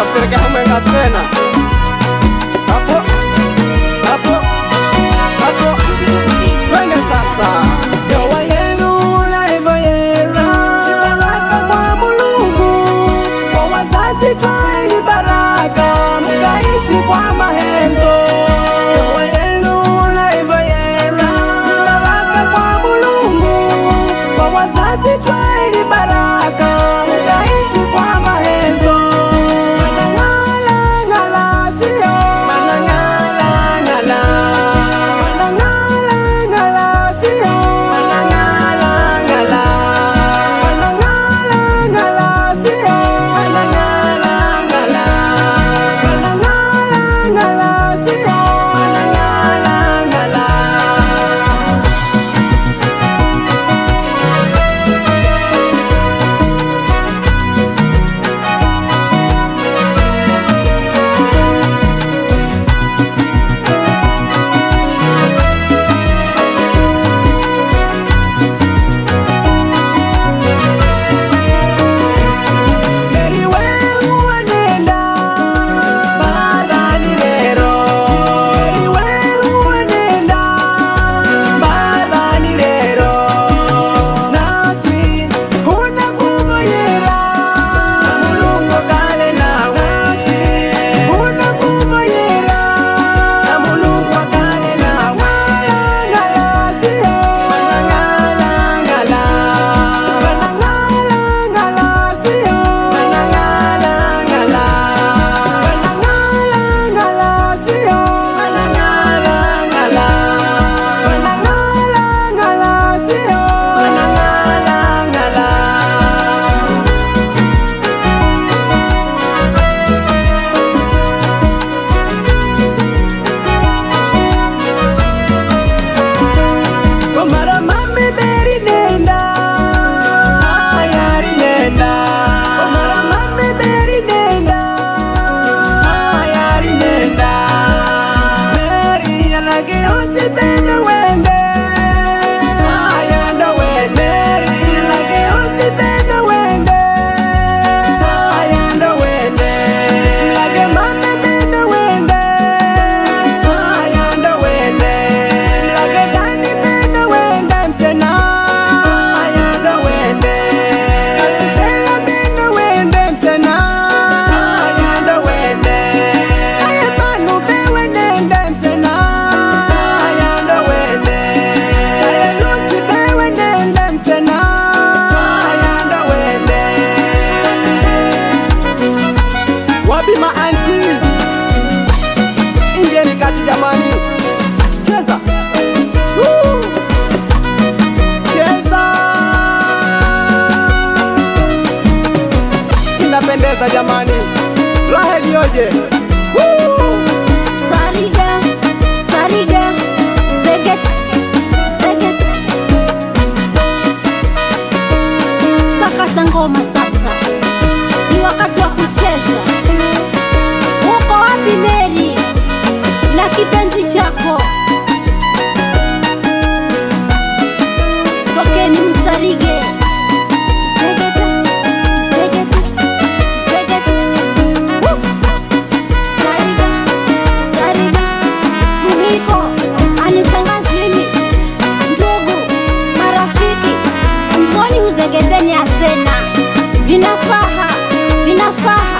Tukapsirike hamwenga sena. Hapo twende sasa. Ndoa yenu na hivyo yera, baraka kwa Mulungu. Kwa wazazi twaeni baraka, mkaishi kwa mahenzo. Ndoa yenu na hivyo yera, baraka kwa Mulungu. Kwa wazazi twaeni baraka, mkaishi kwa mahenzo. Jamani, cheza cheza, inapendeza jamani, raha iliyoje! Sariga zeget sakata ngoma sasa, ni wakati wa kucheza. Uko wapi Mary na kipenzi chako? Tokeni msarige. Sariga Muhiko anisangazini, ndugu marafiki, mzoni uzegeteni asena. Vinafaha